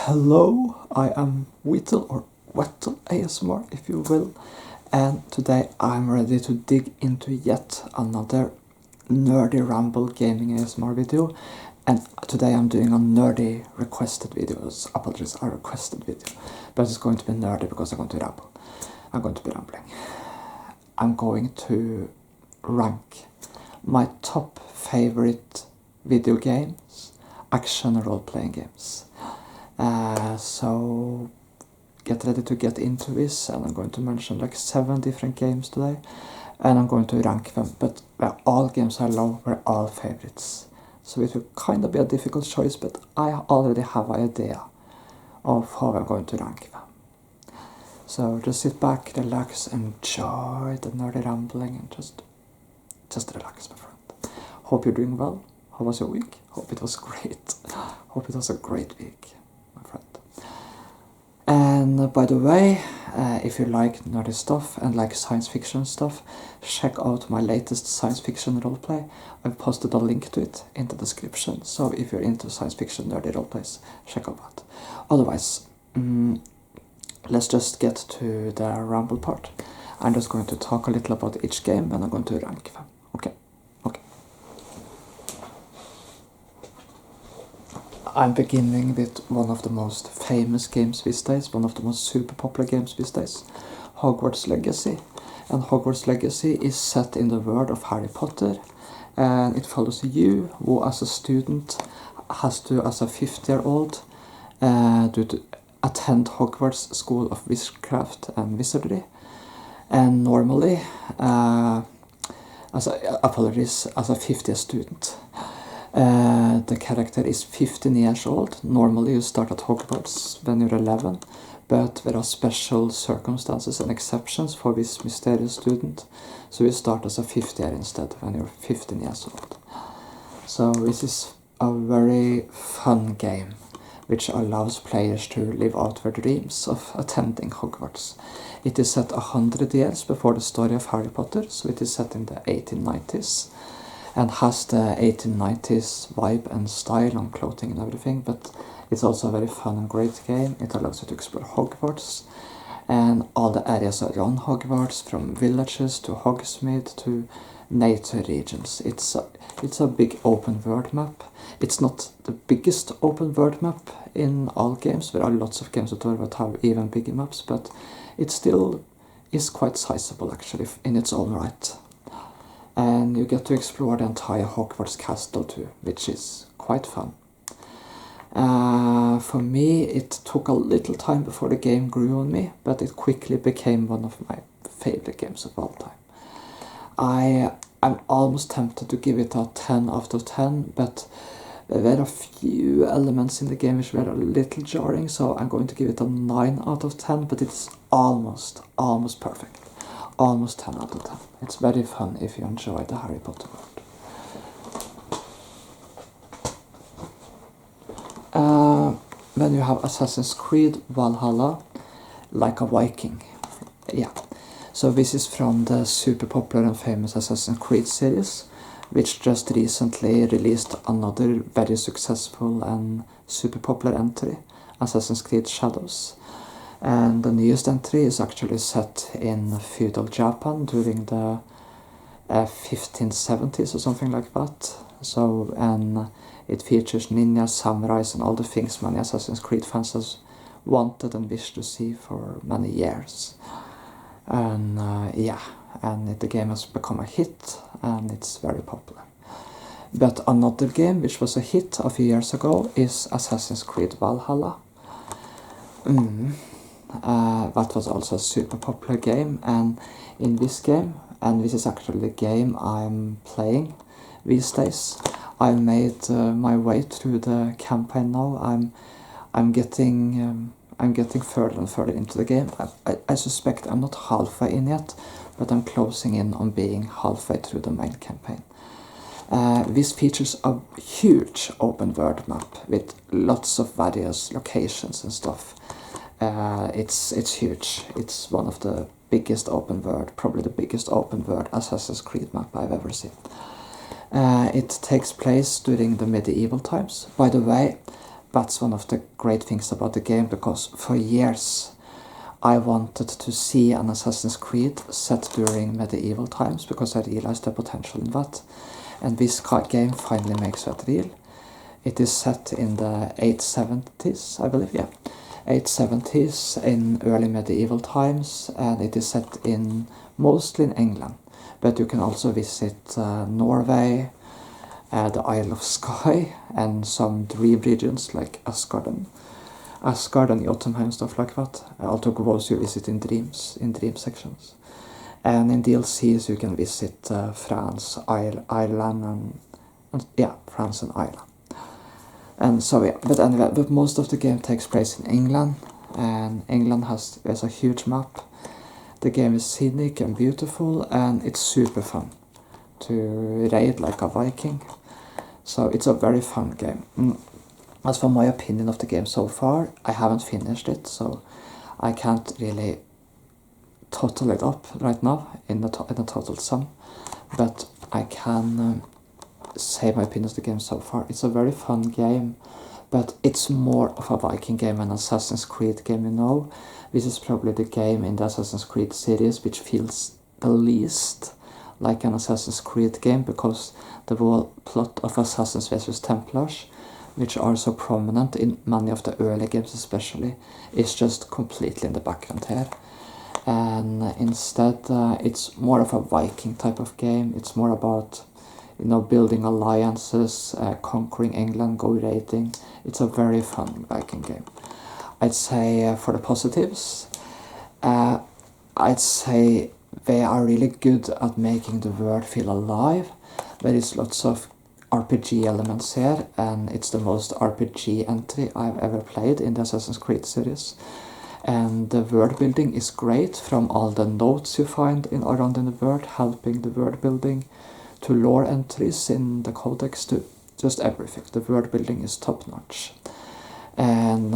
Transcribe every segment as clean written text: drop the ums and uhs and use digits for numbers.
Hello, I am Whittle or Wettle ASMR if you will, and today I'm ready to dig into yet another nerdy Ramble gaming ASMR video, and today I'm doing a nerdy requested videos. Apologies, a requested video, but it's going to be nerdy because I'm going to ramble. I'm going to be rambling. I'm going to rank my top favorite video games, action role-playing games. So get ready to get into this, and I'm going to mention like 7 different games today, and I'm going to rank them, but all games I love were all favorites. So it will kind of be a difficult choice, but I already have an idea of how I'm going to rank them. So just sit back, relax, enjoy the nerdy rambling, and just relax, my friend. Hope you're doing well. How was your week? Hope it was great. Hope it was a great week, my friend. And by the way, if you like nerdy stuff and like science fiction stuff, check out my latest science fiction roleplay. I've posted a link to it in the description, so if you're into science fiction nerdy roleplays, check out that. Otherwise, let's just get to the ramble part. I'm just going to talk a little about each game, and I'm going to rank them. Okay. I'm beginning with one of the most famous games these days, one of the most super popular games these days, Hogwarts Legacy. And Hogwarts Legacy is set in the world of Harry Potter, and it follows you, who as a student has to, as a 50-year-old, attend Hogwarts School of Witchcraft and Wizardry. And normally, as a 50th student, the character is 15 years old. Normally you start at Hogwarts when you're 11, but there are special circumstances and exceptions for this mysterious student, so you start as a 50-year instead when you're 15 years old. So this is a very fun game which allows players to live out their dreams of attending Hogwarts. It is set 100 years before the story of Harry Potter, so it is set in the 1890s. And has the 1890s vibe and style on clothing and everything, but it's also a very fun and great game. It allows you to explore Hogwarts and all the areas around Hogwarts, from villages to Hogsmeade to nature regions. It's a big open world map. It's not the biggest open world map in all games. There are lots of games that have even bigger maps, but it still is quite sizable actually in its own right. And you get to explore the entire Hogwarts castle too, which is quite fun. For me, it took a little time before the game grew on me, but it quickly became one of my favorite games of all time. I'm almost tempted to give it a 10 out of 10, but there are a few elements in the game which were a little jarring, so I'm going to give it a 9 out of 10, but it's almost perfect. Almost 10 out of 10. It's very fun if you enjoy the Harry Potter world. Then you have Assassin's Creed Valhalla, like a Viking. Yeah. So this is from the super popular and famous Assassin's Creed series, which just recently released another very successful and super popular entry, Assassin's Creed Shadows. And the newest entry is actually set in feudal Japan during the 1570s or something like that. So, and it features ninjas, samurais, and all the things many Assassin's Creed fans have wanted and wished to see for many years. And the game has become a hit, and it's very popular. But another game which was a hit a few years ago is Assassin's Creed Valhalla. That was also a super popular game, and in this game, and this is actually the game I'm playing these days, I made my way through the campaign now. I'm getting further and further into the game. I suspect I'm not halfway in yet, but I'm closing in on being halfway through the main campaign. This features a huge open world map with lots of various locations and stuff. It's huge. It's one of the biggest open world, probably the biggest open world Assassin's Creed map I've ever seen. It takes place during the medieval times. By the way, that's one of the great things about the game, because for years I wanted to see an Assassin's Creed set during medieval times, because I realized the potential in that. And this game finally makes that real. It is set in the 870s, I believe, yeah. 870s in early medieval times, and it is set in mostly in England. But you can also visit Norway, the Isle of Skye, and some dream regions like Asgard and Jotunheim, stuff like that. Also those you visit in dream sections. And in DLCs you can visit France, Ireland, and France and Ireland. And so yeah, but anyway, but most of the game takes place in England, and England has a huge map. The game is scenic and beautiful, and it's super fun to raid like a Viking. So it's a very fun game. As for my opinion of the game so far, I haven't finished it, so I can't really total it up right now in a total sum. But I can say my opinion of the game so far. It's a very fun game, but it's more of a Viking game than an Assassin's Creed game, you know. This is probably the game in the Assassin's Creed series which feels the least like an Assassin's Creed game, because the whole plot of Assassins vs Templars, which are so prominent in many of the early games especially, is just completely in the background here. And instead it's more of a Viking type of game. It's more about, you know, building alliances, conquering England, go raiding. It's a very fun Viking game. I'd say for the positives, I'd say they are really good at making the world feel alive. There is lots of RPG elements here, and it's the most RPG entry I've ever played in the Assassin's Creed series. And the world building is great, from all the notes you find around in the world, helping the world building, to lore entries in the codex, to just everything. The world building is top notch. And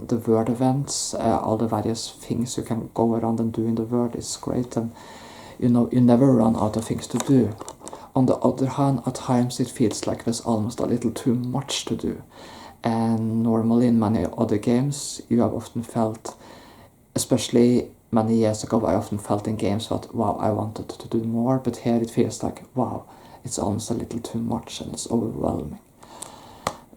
the world events, all the various things you can go around and do in the world is great, and you know, you never run out of things to do. On the other hand, at times it feels like there's almost a little too much to do. And normally in many other games you have often felt, especially many years ago, I often felt in games that, wow, I wanted to do more, but here it feels like, wow, it's almost a little too much and it's overwhelming.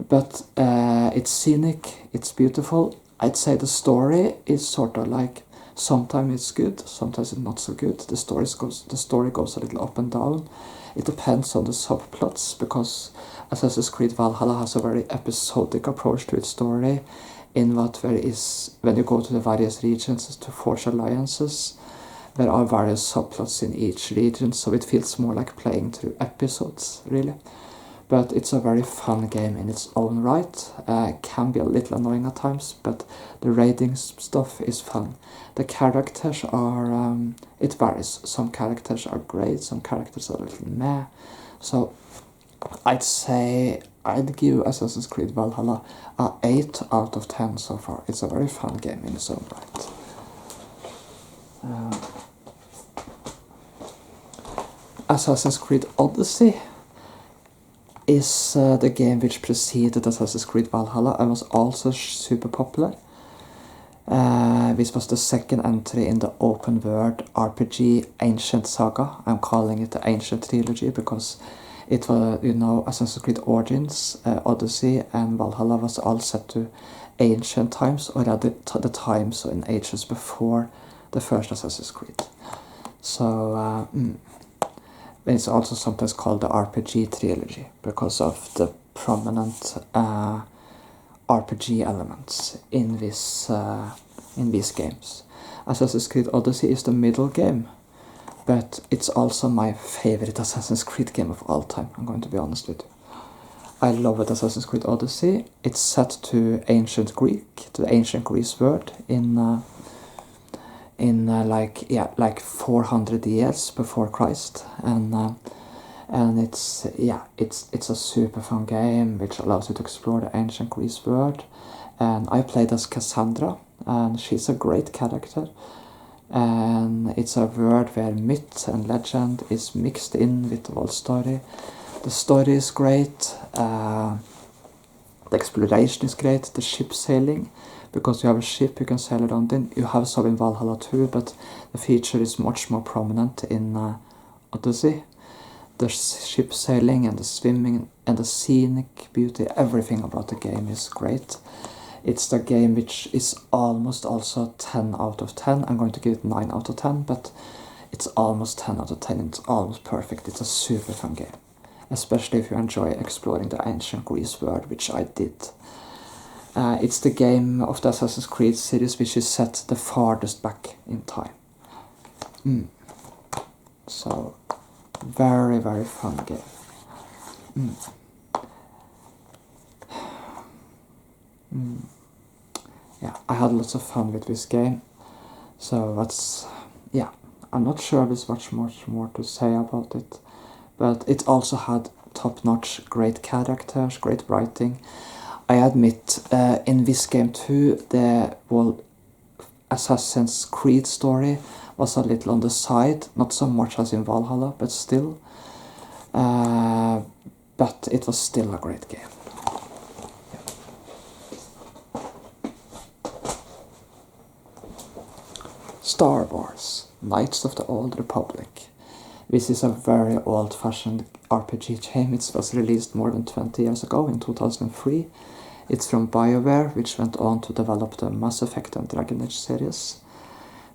But it's scenic, it's beautiful. I'd say the story is sort of like, sometimes it's good, sometimes it's not so good. The story goes a little up and down. It depends on the subplots, because Assassin's Creed Valhalla has a very episodic approach to its story, in that there is, when you go to the various regions to forge alliances, there are various subplots in each region, so it feels more like playing through episodes, really. But it's a very fun game in its own right. Can be a little annoying at times, but the raiding stuff is fun. The characters are, it varies. Some characters are great, some characters are a little meh. So I'd say I'd give Assassin's Creed Valhalla a 8 out of 10 so far. It's a very fun game in its own right. Assassin's Creed Odyssey is the game which preceded Assassin's Creed Valhalla and was also super popular. This was the second entry in the open world RPG Ancient Saga. I'm calling it the Ancient Trilogy because it was, you know, Assassin's Creed Origins, Odyssey and Valhalla was all set to ancient times, or at the times in ages before the first Assassin's Creed. So it's also sometimes called the RPG Trilogy because of the prominent RPG elements in these games. Assassin's Creed Odyssey is the middle game, but it's also my favorite Assassin's Creed game of all time, I'm going to be honest with you. I love it, Assassin's Creed Odyssey. It's set to ancient Greece world in like 400 years before Christ, and it's a super fun game which allows you to explore the ancient Greece world. And I played as Cassandra, and she's a great character. And it's a world where myth and legend is mixed in with the whole story. The story is great. The exploration is great, the ship sailing, because you have a ship you can sail around in. You have some in Valhalla too, but the feature is much more prominent in Odyssey. The ship sailing and the swimming and the scenic beauty, everything about the game is great. It's the game which is almost also 10 out of 10. I'm going to give it 9 out of 10, but it's almost 10 out of 10. It's almost perfect. It's a super fun game, especially if you enjoy exploring the ancient Greece world, which I did. It's the game of the Assassin's Creed series which is set the farthest back in time. So, very, very fun game. Yeah, I had lots of fun with this game. So that's, yeah, I'm not sure there's much more to say about it. But it also had top-notch, great characters, great writing. I admit, in this game too, the Assassin's Creed story was a little on the side, not so much as in Valhalla, but still. But it was still a great game. Star Wars, Knights of the Old Republic. This is a very old-fashioned RPG game. It was released more than 20 years ago, in 2003. It's from BioWare, which went on to develop the Mass Effect and Dragon Age series.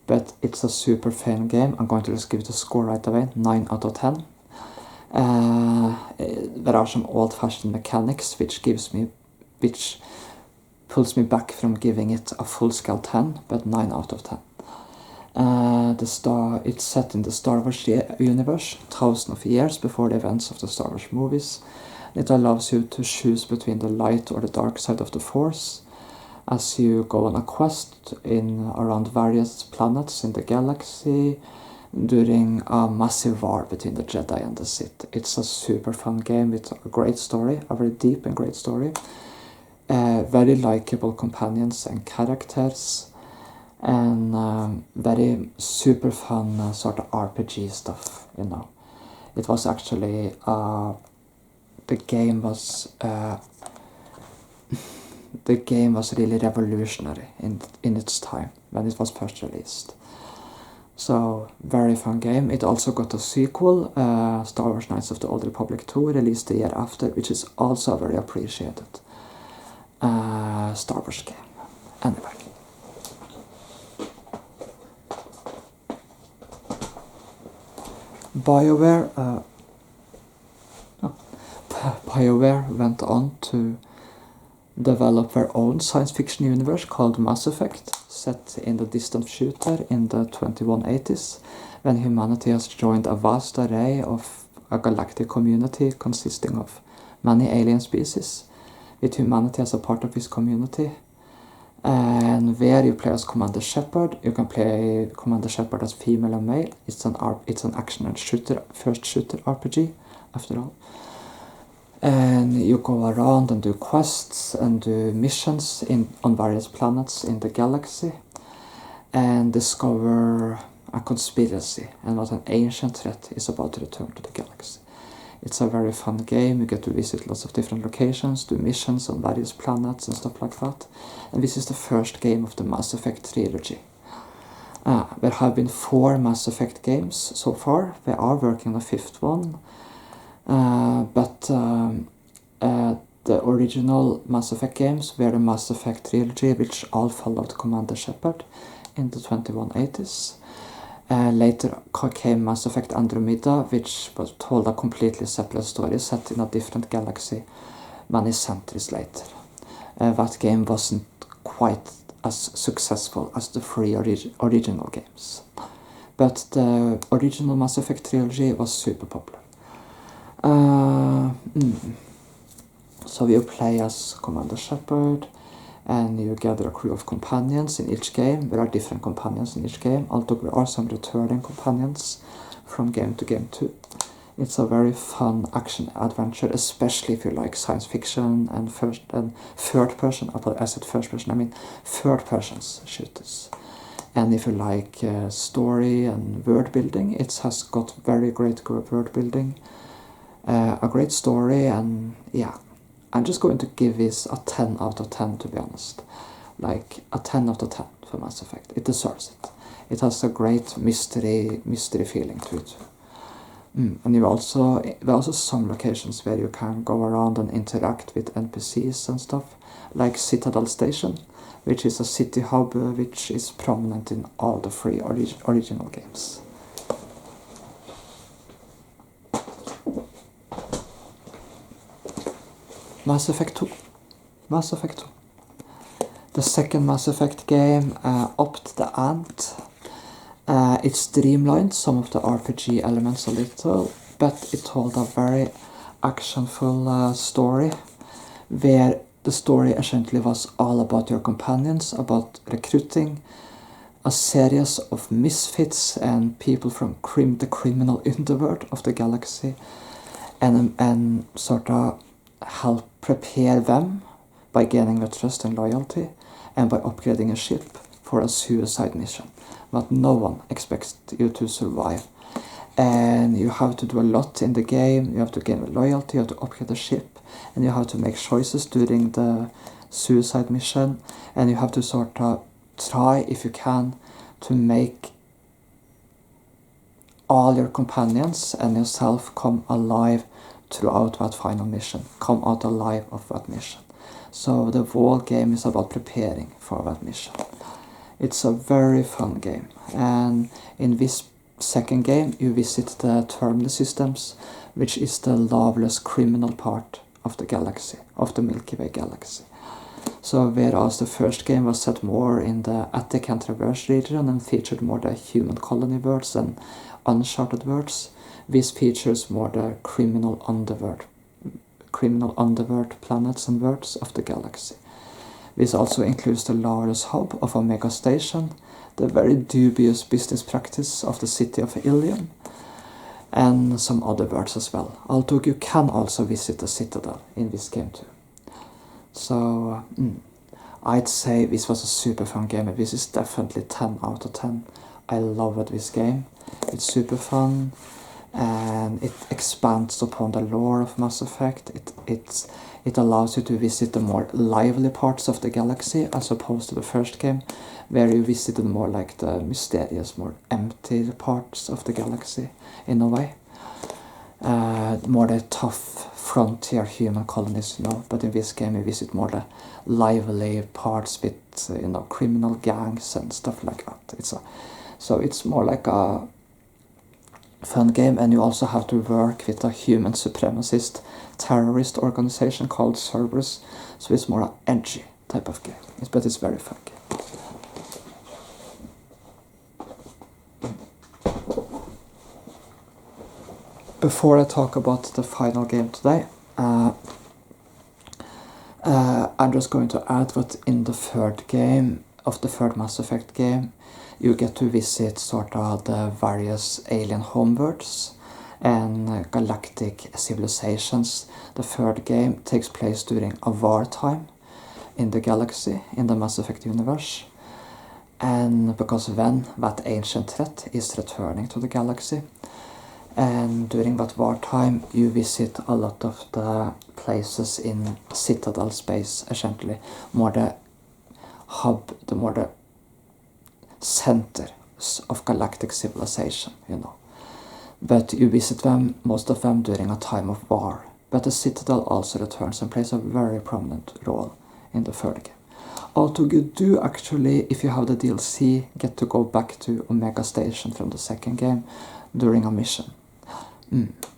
But it's a super fun game. I'm going to just give it a score right away, 9 out of 10. There are some old-fashioned mechanics which pulls me back from giving it a full-scale 10, but 9 out of 10. It's set in the Star Wars universe, thousands of years before the events of the Star Wars movies. It allows you to choose between the light or the dark side of the Force as you go on a quest around various planets in the galaxy during a massive war between the Jedi and the Sith. It's a super fun game with a great story, a very deep and great story. Very likable companions and characters. And very super fun sort of RPG stuff, you know. It was actually, the game was really revolutionary in its time when it was first released. So, very fun game. It also got a sequel, Star Wars Knights of the Old Republic 2, released the year after, which is also a very appreciated Star Wars game. Anyway. BioWare went on to develop their own science fiction universe called Mass Effect, set in the distant future in the 2180s, when humanity has joined a vast array of a galactic community consisting of many alien species, with humanity as a part of this community. And where you play as Commander Shepard, you can play Commander Shepard as female and male. It's an action and first shooter RPG, after all. And you go around and do quests and do missions on various planets in the galaxy, and discover a conspiracy and what an ancient threat is about to return to the galaxy. It's a very fun game. You get to visit lots of different locations, do missions on various planets and stuff like that. And this is the first game of the Mass Effect trilogy. There have been 4 Mass Effect games so far. They are working on a 5th one. But the original Mass Effect games were the Mass Effect trilogy, which all followed Commander Shepard in the 2180s. Later came Mass Effect Andromeda, which was told a completely separate story set in a different galaxy many centuries later. That game wasn't quite as successful as the 3 original games. But the original Mass Effect trilogy was super popular. So you play as Commander Shepard, and you gather a crew of companions in each game. There are different companions in each game, although there are some returning companions from game to game too. It's a very fun action adventure, especially if you like science fiction and third person. I said first person, I mean third person shooters. And if you like story and world building, it has got very great world building, a great story, and yeah, I'm just going to give this a 10 out of 10, to be honest. Like a 10 out of 10 for Mass Effect. It deserves it. It has a great mystery feeling to it. And there are also some locations where you can go around and interact with NPCs and stuff, like Citadel Station, which is a city hub which is prominent in all the 3 original games. Mass Effect 2. Mass Effect 2. The second Mass Effect game upped the ante. It streamlined some of the RPG elements a little, but it told a very actionful story, where the story essentially was all about your companions, about recruiting a series of misfits and people from the criminal underworld of the galaxy, and sort of help prepare them by gaining their trust and loyalty, and by upgrading a ship for a suicide mission that no one expects you to survive. And you have to do a lot in the game. You have to gain loyalty, you have to upgrade the ship, and you have to make choices during the suicide mission, and you have to sort of try, if you can, to make all your companions and yourself come alive throughout that final mission, come out alive of that mission. So the whole game is about preparing for that mission. It's a very fun game, and in this second game you visit the terminal systems, which is the lawless criminal part of the galaxy, of the Milky Way galaxy. So whereas the first game was set more in the Attic and Traverse region and featured more the human colony worlds and uncharted worlds, this features more the criminal underworld planets and worlds of the galaxy. This also includes the lawless hub of Omega Station, the very dubious business practice of the city of Ilium, and some other worlds as well. Although you can also visit the Citadel in this game too. So I'd say this was a super fun game, and this is definitely 10 out of 10. I loved this game. It's super fun, and it expands upon the lore of Mass Effect. It allows you to visit the more lively parts of the galaxy, as opposed to the first game, where you visited more like the mysterious, more empty parts of the galaxy, in a way. More the tough frontier human colonies, but in this game you visit more the lively parts with, criminal gangs and stuff like that. So it's more like a fun game, and you also have to work with a human supremacist terrorist organization called Cerberus, so it's more an edgy type of game, but it's very fun game. Before I talk about the final game today, I'm just going to add that in the third game of the third Mass Effect game, you get to visit sort of the various alien homeworlds and galactic civilizations. The third game takes place during a wartime in the galaxy, in the Mass Effect universe. And because then that ancient threat is returning to the galaxy. And during that wartime you visit a lot of the places in Citadel space, essentially. More the hub, more the centers of galactic civilization, But you visit them, most of them, during a time of war. But the Citadel also returns and plays a very prominent role in the third game. Although you do actually, if you have the DLC, get to go back to Omega Station from the second game during a mission.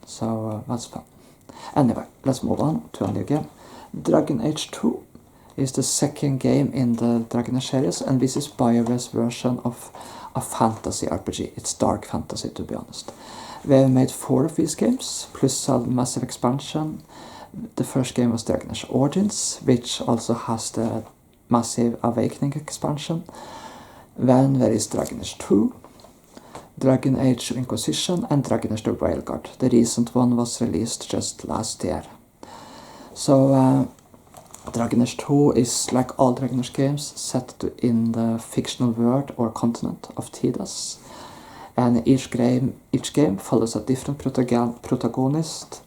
So that's fun. Anyway, let's move on to a new game. Dragon Age 2 is the second game in the Dragon Age series, and this is BioWare's version of a fantasy RPG. It's dark fantasy, to be honest. We have made 4 of these games, plus a massive expansion. The first game was Dragon Age Origins, which also has the massive Awakening expansion. Then there is Dragon Age 2, Dragon Age Inquisition, and Dragon Age the Railguard. The recent one was released just last year. So Dragon Age 2 is, like all Dragon Age games, set in the fictional world or continent of Tidus. And each game follows a different protagonist,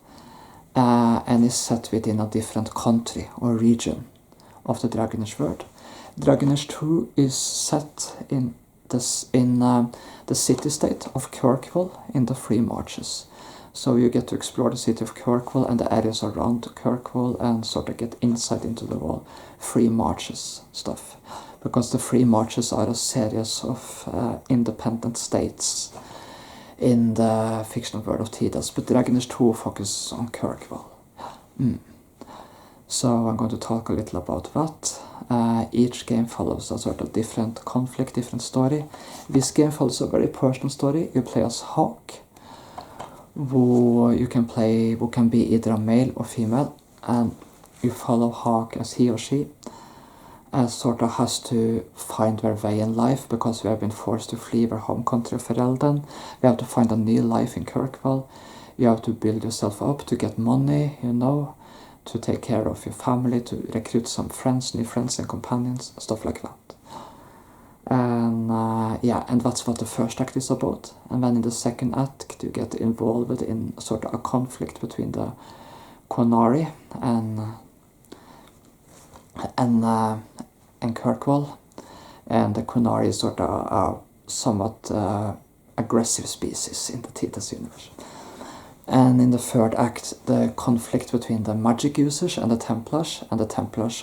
and is set within a different country or region of the Dragon Age world. Dragon Age 2 is set in the city-state of Kirkwall in the Three Marches. So you get to explore the city of Kirkwall and the areas around Kirkwall and sort of get insight into the whole Three Marches stuff. Because the Three Marches are a series of independent states in the fictional world of Tidus, but Dragon Age 2 focuses on Kirkwall. So I'm going to talk a little about that. Each game follows a sort of different conflict, different story. This game follows a very personal story. You play as Hawk, who can be either a male or female, and you follow Hawk as he or she sort of has to find their way in life because we have been forced to flee their home country of Ferelden. We have to find a new life in Kirkwall. You have to build yourself up to get money, to take care of your family, to recruit some friends, new friends and companions, stuff like that. And and that's what the first act is about. And then in the second act you get involved in sort of a conflict between the Qunari and Kirkwall. And the Qunari is sort of a somewhat aggressive species in the Tidus universe. And in the third act, the conflict between the magic users and the Templars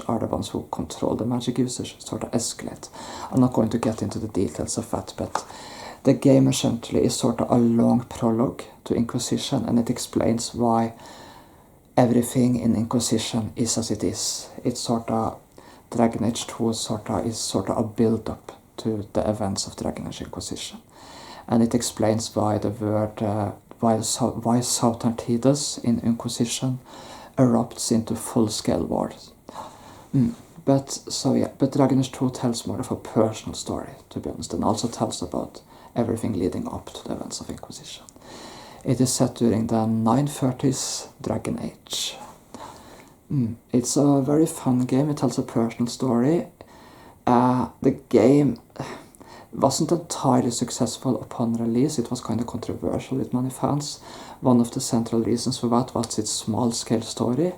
are the ones who control the magic users, sort of escalate. I'm not going to get into the details of that, but the game essentially is sort of a long prologue to Inquisition, and it explains why everything in Inquisition is as it is. It's sort of Dragon Age 2 is sort of a build-up to the events of Dragon Age Inquisition, and it explains why the word why Southern Tidus in Inquisition erupts into full-scale wars. But Dragon Age 2 tells more of a personal story, to be honest, and also tells about everything leading up to the events of Inquisition. It is set during the 930s Dragon Age. It's a very fun game. It tells a personal story. The game wasn't entirely successful upon release. It was kind of controversial with many fans. One of the central reasons for that was its small-scale story,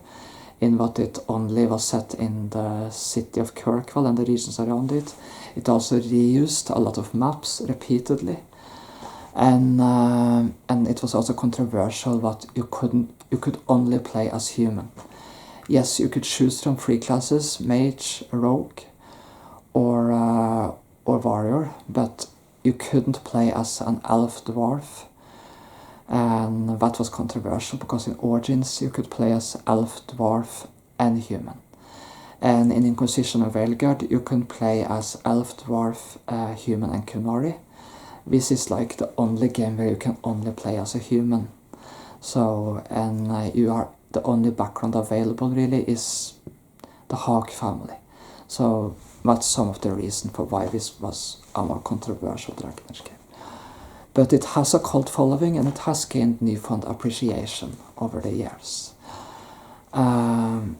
in that it only was set in the city of Kirkwall and the regions around it. It also reused a lot of maps repeatedly, and it was also controversial that you could only play as human. Yes, you could choose from 3 classes: mage, rogue, or warrior, but you couldn't play as an elf dwarf, and that was controversial because in Origins you could play as elf, dwarf and human, and in Inquisition of Veilguard you can play as elf, dwarf, human and Qunari. This is like the only game where you can only play as a human. So, and the only background available really is the Hawk family. So that's some of the reason for why this was a more controversial Dragon Age game. But it has a cult following, and it has gained newfound appreciation over the years. And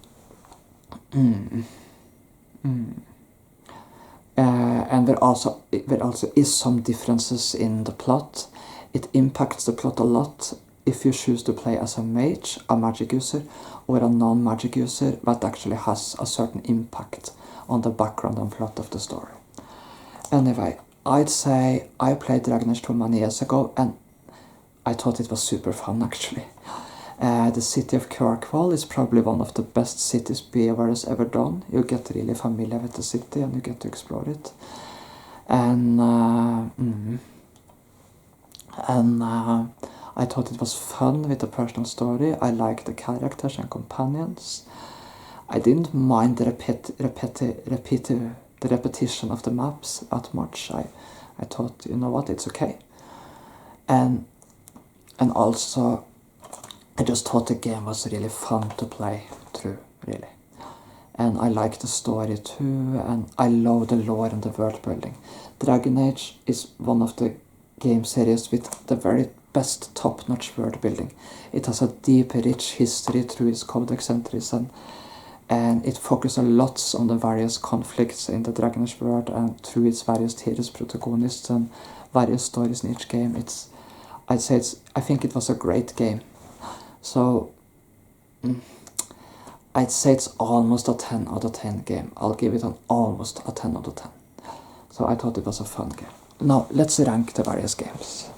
there also is some differences in the plot. It impacts the plot a lot if you choose to play as a mage, a magic user, or a non-magic user. That actually has a certain impact on the background and plot of the story. Anyway, I'd say I played Dragon Age 2 many years ago, and I thought it was super fun actually. The city of Kirkwall is probably one of the best cities BioWare has ever done. You get really familiar with the city and you get to explore it. And I thought it was fun with the personal story. I liked the characters and companions. I didn't mind the repetition of the maps that much. I thought, you know what, it's okay. And also, I just thought the game was really fun to play through, really. And I like the story too, and I love the lore and the world building. Dragon Age is one of the game series with the very best top-notch world building. It has a deep, rich history through its codex entries, and it focuses a lot on the various conflicts in the Dragon Age world and through its various tiers, protagonists, and various stories in each game. I think it was a great game. So I'd say it's almost a 10 out of 10 game. I'll give it an almost a 10 out of 10. So I thought it was a fun game. Now, let's rank the various games.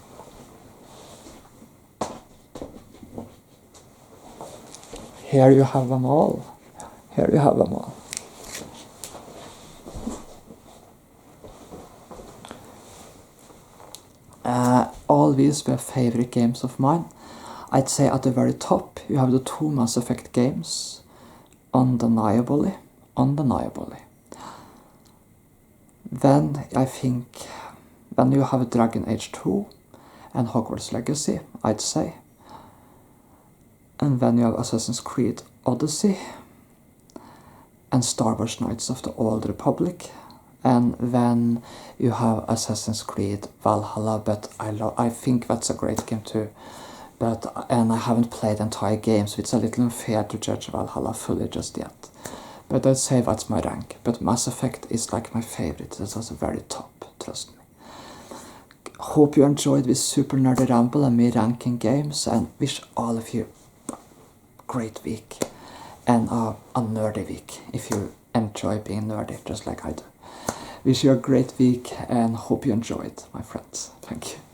Here you have them all. Here you have them all. All these were favorite games of mine. I'd say at the very top you have the 2 Mass Effect games. Undeniably. Then I think then you have Dragon Age 2 and Hogwarts Legacy, I'd say. And then you have Assassin's Creed Odyssey and Star Wars Knights of the Old Republic. And then you have Assassin's Creed Valhalla, but I think that's a great game too. And I haven't played the entire game, so it's a little unfair to judge Valhalla fully just yet. But I'd say that's my rank. But Mass Effect is like my favorite. It's also very top, trust me. Hope you enjoyed this super nerdy ramble and me ranking games, and wish all of you a great week and a nerdy week if you enjoy being nerdy just like I do. Wish you a great week and hope you enjoyed, my friends. Thank you.